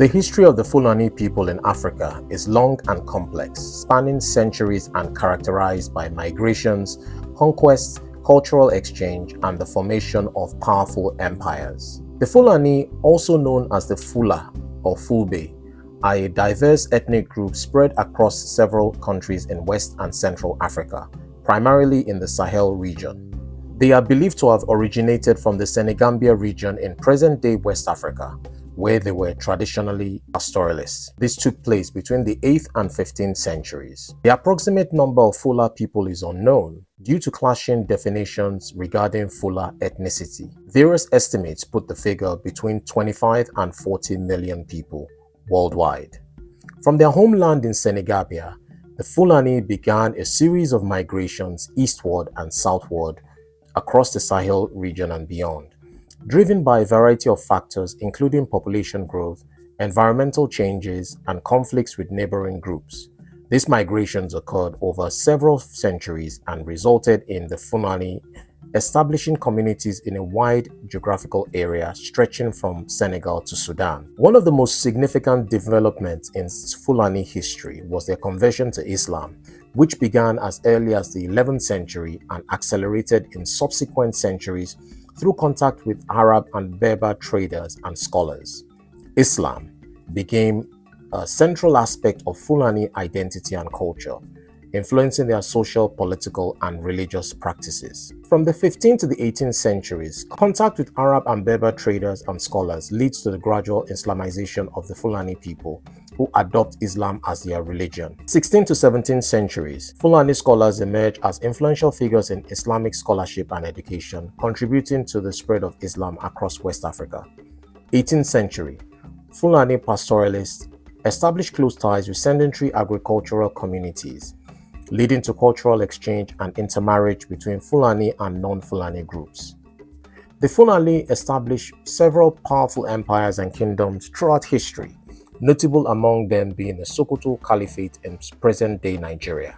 The history of the Fulani people in Africa is long and complex, spanning centuries and characterized by migrations, conquests, cultural exchange, and the formation of powerful empires. The Fulani, also known as the Fula or Fulbe, are a diverse ethnic group spread across several countries in West and Central Africa, primarily in the Sahel region. They are believed to have originated from the Senegal region in present-day West Africa, where they were traditionally pastoralists. This took place between the 8th and 15th centuries. The approximate number of Fula people is unknown due to clashing definitions regarding Fula ethnicity. Various estimates put the figure between 25 and 40 million people worldwide. From their homeland in Senegal, the Fulani began a series of migrations eastward and southward across the Sahel region and beyond, driven by a variety of factors including population growth, environmental changes, and conflicts with neighboring groups. These migrations occurred over several centuries and resulted in the Fulani establishing communities in a wide geographical area stretching from Senegal to Sudan. One of the most significant developments in Fulani history was their conversion to Islam, which began as early as the 11th century and accelerated in subsequent centuries through contact with Arab and Berber traders and scholars. Islam became a central aspect of Fulani identity and culture, influencing their social, political, and religious practices. From the 15th to the 18th centuries, contact with Arab and Berber traders and scholars leads to the gradual Islamization of the Fulani people, who adopt Islam as their religion. 16th to 17th centuries, Fulani scholars emerge as influential figures in Islamic scholarship and education, contributing to the spread of Islam across West Africa. 18th century, Fulani pastoralists established close ties with sedentary agricultural communities, leading to cultural exchange and intermarriage between Fulani and non-Fulani groups. The Fulani established several powerful empires and kingdoms throughout history, notable among them being the Sokoto Caliphate in present-day Nigeria.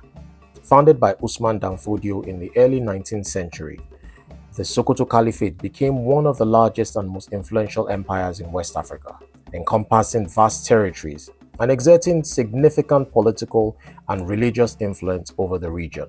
Founded by Usman Dan Fodio in the early 19th century, the Sokoto Caliphate became one of the largest and most influential empires in West Africa, encompassing vast territories and exerting significant political and religious influence over the region.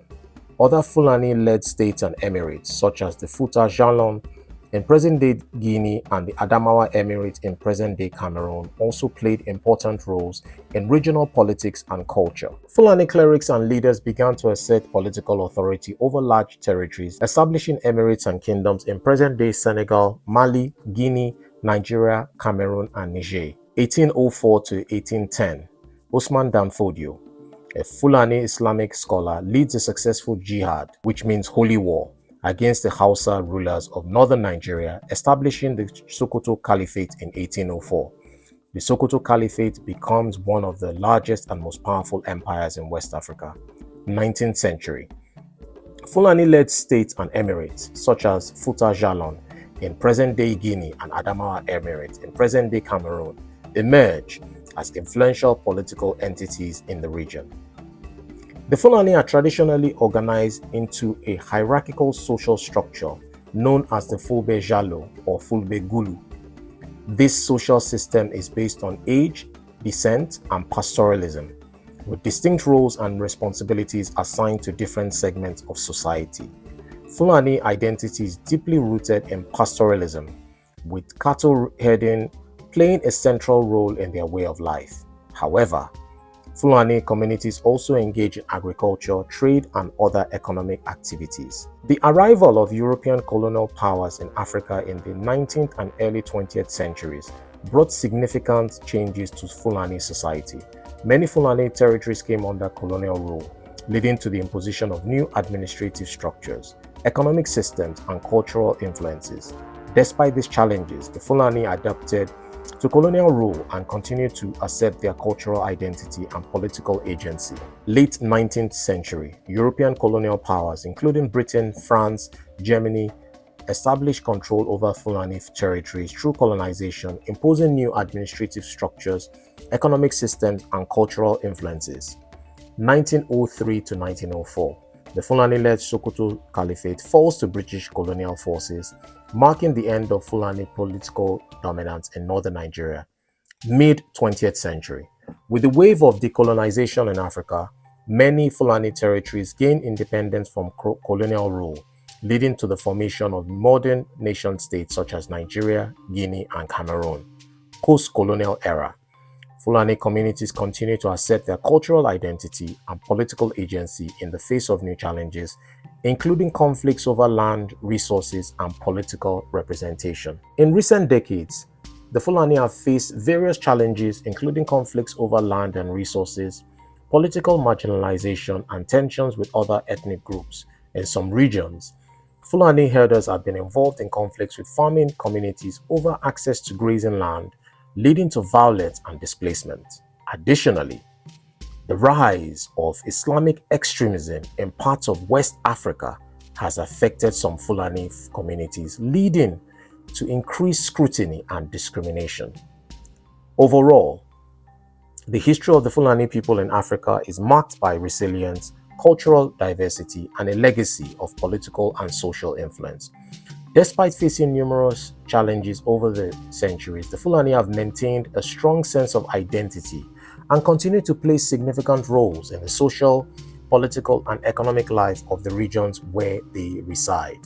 Other Fulani-led states and emirates, such as the Fouta Jalon in present-day Guinea and the Adamawa Emirate in present-day Cameroon, also played important roles in regional politics and culture. Fulani clerics and leaders began to assert political authority over large territories, establishing emirates and kingdoms in present-day Senegal, Mali, Guinea, Nigeria, Cameroon, and Niger. 1804 to 1810, Usman Dan Fodio, a Fulani Islamic scholar, leads a successful jihad, which means holy war, against the Hausa rulers of northern Nigeria, establishing the Sokoto Caliphate in 1804. The Sokoto Caliphate becomes one of the largest and most powerful empires in West Africa. 19th century, Fulani-led states and emirates, such as Fouta Jalon in present-day Guinea and Adamawa Emirate in present-day Cameroon, emerge as influential political entities in the region. The Fulani are traditionally organized into a hierarchical social structure known as the Fulbe Jalo or Fulbe Gulu. This social system is based on age, descent, and pastoralism, with distinct roles and responsibilities assigned to different segments of society. Fulani identity is deeply rooted in pastoralism, with cattle herding playing a central role in their way of life. However, Fulani communities also engage in agriculture, trade, and other economic activities. The arrival of European colonial powers in Africa in the 19th and early 20th centuries brought significant changes to Fulani society. Many Fulani territories came under colonial rule, leading to the imposition of new administrative structures, economic systems, and cultural influences. Despite these challenges, the Fulani adapted to colonial rule and continued to assert their cultural identity and political agency. Late 19th century, European colonial powers, including Britain, France, Germany, established control over Fulani territories through colonization, imposing new administrative structures, economic systems, and cultural influences. 1903 to 1904, the Fulani-led Sokoto Caliphate falls to British colonial forces, marking the end of Fulani political dominance in northern Nigeria. Mid-20th century. With the wave of decolonization in Africa, many Fulani territories gained independence from colonial rule, leading to the formation of modern nation-states such as Nigeria, Guinea, and Cameroon. Post-colonial era. Fulani communities continue to assert their cultural identity and political agency in the face of new challenges, including conflicts over land, resources, and political representation. In recent decades, the Fulani have faced various challenges, including conflicts over land and resources, political marginalization, and tensions with other ethnic groups. In some regions, Fulani herders have been involved in conflicts with farming communities over access to grazing land, leading to violence and displacement. Additionally, the rise of Islamic extremism in parts of West Africa has affected some Fulani communities, leading to increased scrutiny and discrimination. Overall, the history of the Fulani people in Africa is marked by resilience, cultural diversity, and a legacy of political and social influence. Despite facing numerous challenges over the centuries, the Fulani have maintained a strong sense of identity and continue to play significant roles in the social, political, and economic life of the regions where they reside.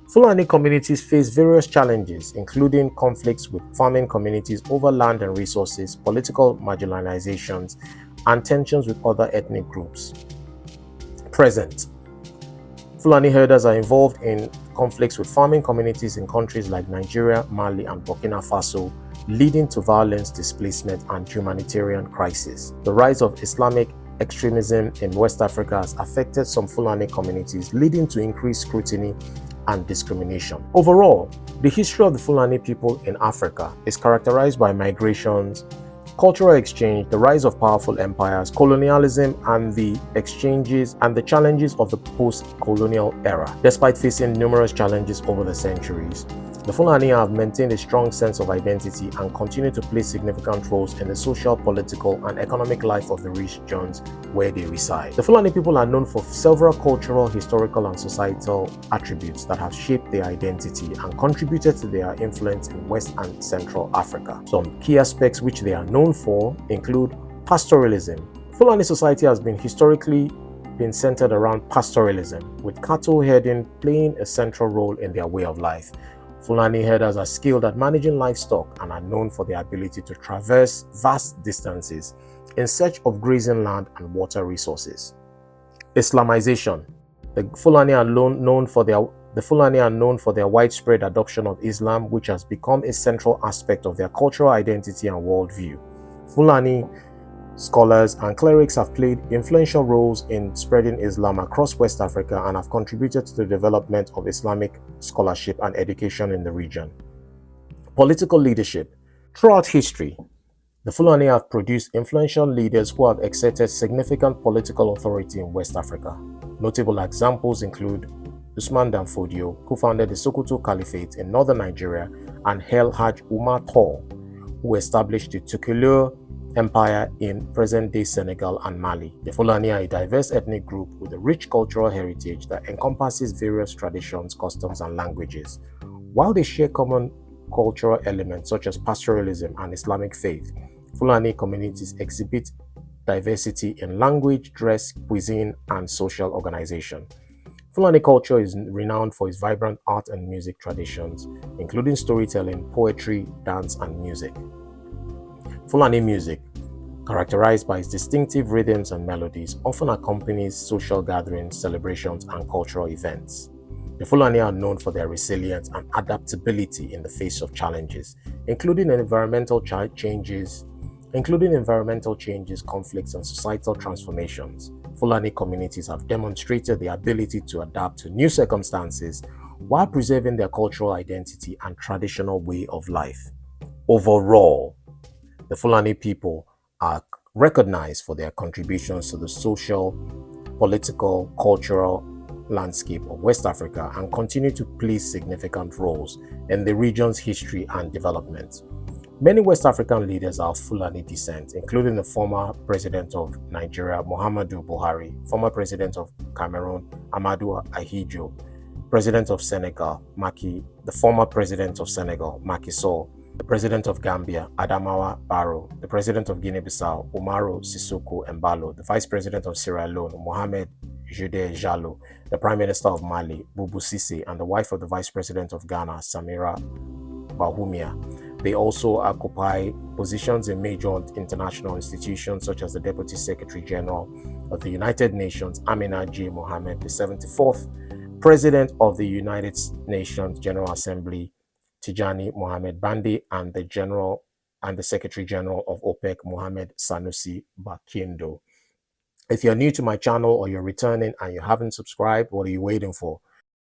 Fulani communities face various challenges, including conflicts with farming communities over land and resources, political marginalizations, and tensions with other ethnic groups. Present. Fulani herders are involved in conflicts with farming communities in countries like Nigeria, Mali, and Burkina Faso, leading to violence, displacement, and humanitarian crisis. The rise of Islamic extremism in West Africa has affected some Fulani communities, leading to increased scrutiny and discrimination. Overall, the history of the Fulani people in Africa is characterized by migrations, cultural exchange, the rise of powerful empires, colonialism, and the exchanges and the challenges of the post-colonial era. Despite facing numerous challenges over the centuries, the Fulani have maintained a strong sense of identity and continue to play significant roles in the social, political, and economic life of the regions where they reside. The Fulani people are known for several cultural, historical, and societal attributes that have shaped their identity and contributed to their influence in West and Central Africa. Some key aspects which they are known for include pastoralism. Fulani society has been historically centered around pastoralism, with cattle herding playing a central role in their way of life. Fulani herders are skilled at managing livestock and are known for their ability to traverse vast distances in search of grazing land and water resources. Islamization. The Fulani are known for their widespread adoption of Islam, which has become a central aspect of their cultural identity and worldview. Fulani scholars and clerics have played influential roles in spreading Islam across West Africa and have contributed to the development of Islamic scholarship and education in the region. Political leadership. Throughout history, the Fulani have produced influential leaders who have exerted significant political authority in West Africa. Notable examples include Usman Dan Fodio, who founded the Sokoto Caliphate in northern Nigeria, and Hail Haj Umar Tall, who established the Tukulur Empire in present-day Senegal and Mali. The Fulani are a diverse ethnic group with a rich cultural heritage that encompasses various traditions, customs, and languages. While they share common cultural elements such as pastoralism and Islamic faith, Fulani communities exhibit diversity in language, dress, cuisine, and social organization. Fulani culture is renowned for its vibrant art and music traditions, including storytelling, poetry, dance, and music. Fulani music, characterized by its distinctive rhythms and melodies, often accompanies social gatherings, celebrations, and cultural events. The Fulani are known for their resilience and adaptability in the face of challenges, including environmental changes, conflicts, and societal transformations. Fulani communities have demonstrated the ability to adapt to new circumstances while preserving their cultural identity and traditional way of life. Overall, the Fulani people are recognized for their contributions to the social, political, cultural landscape of West Africa and continue to play significant roles in the region's history and development. Many West African leaders are of Fulani descent, including the former president of Nigeria, Muhammadu Buhari, former president of Cameroon, Amadou Ahidjo, president of Senegal, the former president of Senegal, Macky Sall, the President of Gambia, Adamawa Barrow, the President of Guinea-Bissau, Umaru Sissoko Embalo, the Vice President of Sierra Leone, Mohamed Jude Jallo, the Prime Minister of Mali, Bubu Sise, and the wife of the Vice President of Ghana, Samira Bahumia. They also occupy positions in major international institutions such as the Deputy Secretary General of the United Nations, Amina J. Mohammed, the 74th President of the United Nations General Assembly, Tijani Mohamed Bandi, and the Secretary General of OPEC, Mohamed Sanusi Bakindo. If you're new to my channel or you're returning and you haven't subscribed, what are you waiting for?